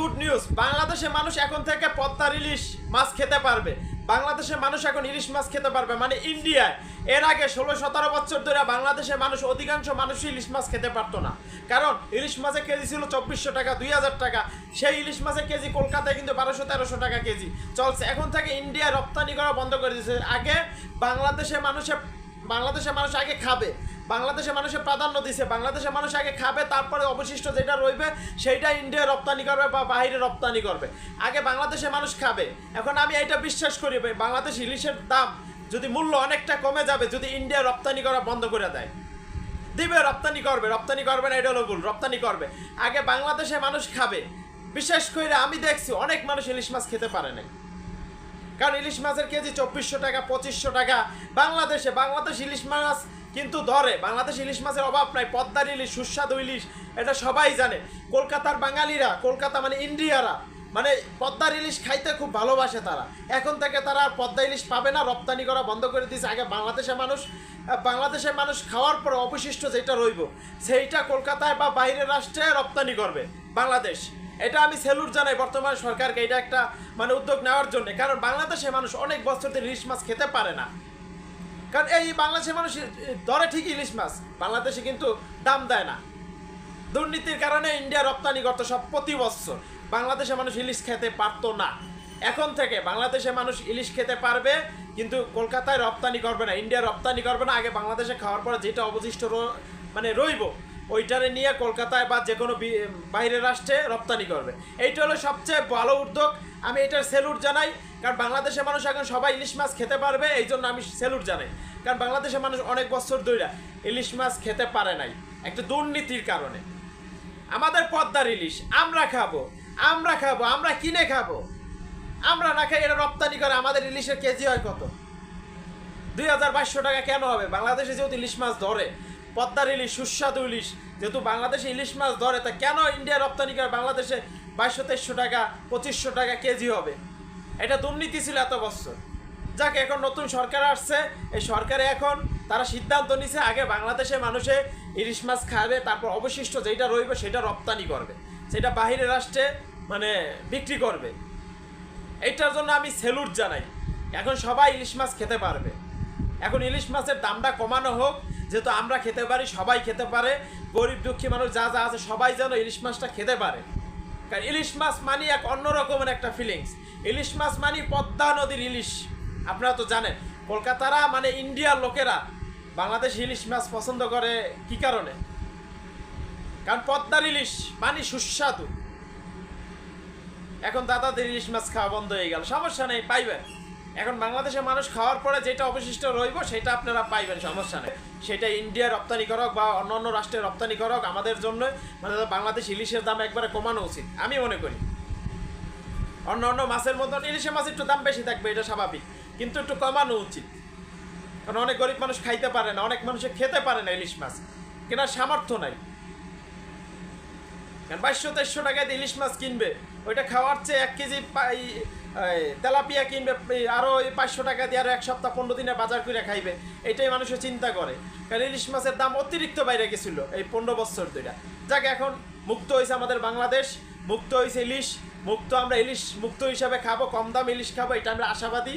Good news, বাংলাদেশের মানুষ এখন থেকে পদ্মার ইলিশ মাছ খেতে পারবে। বাংলাদেশের মানুষ এখন ইলিশ মাছ খেতে পারবে, মানে ইন্ডিয়ায় এর আগে 16-17 বছর ধরে বাংলাদেশের মানুষ অধিকাংশ মানুষই ইলিশ মাছ খেতে পারতো না, কারণ ইলিশ মাছের কেজি ছিল 2400 টাকা, 2000 টাকা। সেই ইলিশ মাছের কেজি কলকাতায় কিন্তু 1200-1300 টাকা কেজি চলছে। এখন থেকে ইন্ডিয়া রপ্তানি করা বন্ধ করে দিয়েছে। আগে বাংলাদেশের মানুষ আগে খাবে, বাংলাদেশের মানুষের প্রাধান্য দিছে, বাংলাদেশের মানুষ আগে খাবে, তারপরে অবশিষ্ট যেটা রইবে সেইটা ইন্ডিয়া রপ্তানি করবে বা বাইরে রপ্তানি করবে। আগে বাংলাদেশের মানুষ খাবে। এখন আমি এইটা বিশ্বাস করি, বাংলাদেশ ইলিশের দাম যদি মূল্য অনেকটা কমে যাবে যদি ইন্ডিয়া রপ্তানি করা বন্ধ করে দেয়। দিবে, রপ্তানি করবে না, এটা হলো ভুল, রপ্তানি করবে। আগে বাংলাদেশের মানুষ খাবে। বিশেষ করে আমি দেখছি অনেক মানুষ ইলিশ মাছ খেতে পারে নাই, কারণ ইলিশ মাছের কেজি 2400 টাকা, 2500 টাকা। বাংলাদেশ ইলিশ মাছ কিন্তু ধরে, বাংলাদেশ ইলিশ মাছের অভাব নাই। পদ্মার ইলিশ, সুস্বাদু ইলিশ, এটা সবাই জানে। কলকাতার বাঙালিরা, কলকাতা মানে ইন্ডিয়ারা, মানে পদ্মার ইলিশ খাইতে খুব ভালোবাসে তারা। এখন থেকে তারা আর পদ্মা ইলিশ পাবে না, রপ্তানি করা বন্ধ করে দিয়েছে। আগে বাংলাদেশের মানুষ খাওয়ার পর অবশিষ্ট যেটা রইব সেইটা কলকাতায় বা বাইরের রাষ্ট্রে রপ্তানি করবে বাংলাদেশ। এটা আমি স্যালুট জানাই বর্তমান সরকারকে, এটা একটা মানে উদ্যোগ নেওয়ার জন্য। কারণ বাংলাদেশের মানুষ অনেক বছর ধরে ইলিশ মাছ খেতে পারে না, কারণ এই বাংলাদেশের মানুষ ধরে ঠিকই ইলিশ মাছ, বাংলাদেশে কিন্তু দাম দেয় না। দুর্নীতির কারণে ইন্ডিয়া রপ্তানি করতো সব প্রতি বছর। বাংলাদেশের মানুষ ইলিশ খেতে পারতো না। এখন থেকে বাংলাদেশের মানুষ ইলিশ খেতে পারবে, কিন্তু কলকাতায় রপ্তানি করবে না, ইন্ডিয়া রপ্তানি করবে না। আগে বাংলাদেশে খাওয়ার পরে যেটা অবশিষ্ট মানে রইব ওইটারে নিয়ে কলকাতায় বা যে কোনো বাইরের রাষ্ট্রে রপ্তানি করবে। এইটা হলো সবচেয়ে ভালো উদ্যোগ, আমি এটার স্যালুট জানাই। কারণ বাংলাদেশের মানুষ এখন সবাই ইলিশ মাছ খেতে পারবে, এই জন্য আমি স্যালুট জানাই। কারণ বাংলাদেশের মানুষ অনেক বছর ধরে ইলিশ মাছ খেতে পারে নাই একটা দুর্নীতির কারণে। আমাদের পদ্মার ইলিশ আমরা খাবো, আমরা কিনে খাবো, আমরা না খাই এটা রপ্তানি করে। আমাদের ইলিশের কেজি হয় কত? 2200 টাকা কেন হবে? বাংলাদেশে যেহেতু ইলিশ মাছ ধরে, পদ্মার ইলিশ, সুস্বাদু ইলিশ, যেহেতু বাংলাদেশে ইলিশ মাছ ধরে, তা কেন ইন্ডিয়া রপ্তানি করে বাংলাদেশে 2200-2300 টাকা, 2500 টাকা কেজি হবে? এটা দুর্নীতি ছিল এত বছর। যাকে এখন নতুন সরকার আসছে, এই সরকারে এখন তারা সিদ্ধান্ত নিছে আগে বাংলাদেশের মানুষে ইলিশ মাছ খাবে, তারপর অবশিষ্ট যেটা রইবে সেটা রপ্তানি করবে, সেটা বাহিরের রাষ্ট্রে মানে বিক্রি করবে। এইটার জন্য আমি স্যালুট জানাই। এখন সবাই ইলিশ মাছ খেতে পারবে। এখন ইলিশ মাছের দামটা কমানো হোক, যেহেতু আমরা খেতে পারি, সবাই খেতে পারে, গরিব দুঃখী মানুষ যা আছে সবাই যেন ইলিশ মাছটা খেতে পারে। কারণ ইলিশ মাছ মানে এক অন্যরকমের একটা ফিলিংস। ইলিশ মাছ মানে পদ্মা নদীর ইলিশ। আপনারা তো জানেন কলকাতারা মানে ইন্ডিয়ার লোকেরা বাংলাদেশ ইলিশ মাছ পছন্দ করে কি কারণে? কারণ পদ্মার ইলিশ মানে সুস্বাদু। এখন দাদাদের ইলিশ মাছ খাওয়া বন্ধ হয়ে গেল, সমস্যা নেই, পাইবেন। এখন বাংলাদেশের মানুষ খাওয়ার পরে যেটা অবশিষ্ট রইব সেটা আপনারা পাইবেন, সমস্যা নেই। সেটা ইন্ডিয়া রপ্তানি করক বা অন্য রাষ্ট্রে রপ্তানি করক, আমাদের জন্য মানে বাংলাদেশ ইলিশের দাম একবারে কমানো উচিত আমি মনে করি। অন্য মাছের মতন ইলিশের মাছ একটু দাম বেশি থাকবে, এটা স্বাভাবিক, কিন্তু একটু কমানো উচিত। কারণ অনেক গরিব মানুষ খাইতে পারে না, অনেক মানুষে খেতে পারে না ইলিশ মাছ, কেনার সামর্থ্য নাই। কারণ 2200-2300 টাকায় ইলিশ মাছ কিনবে, ওইটা খাওয়ার চেয়ে 1 কেজি তেলাপিয়া কিনবে আরও 500 টাকা দিয়ে, আরও 1 সপ্তাহ 15 দিনে বাজার করে খাইবে। এটাই মানুষের চিন্তা করে। কারণ ইলিশ মাছের দাম অতিরিক্ত বাইরে গেছিলো এই 15 বছর ধরে। যাকে এখন মুক্ত হয়েছে আমাদের বাংলাদেশ, মুক্ত হয়েছে ইলিশ, আমরা ইলিশ মুক্ত হিসাবে খাবো, কম দাম ইলিশ খাবো, এটা আমরা আশাবাদী।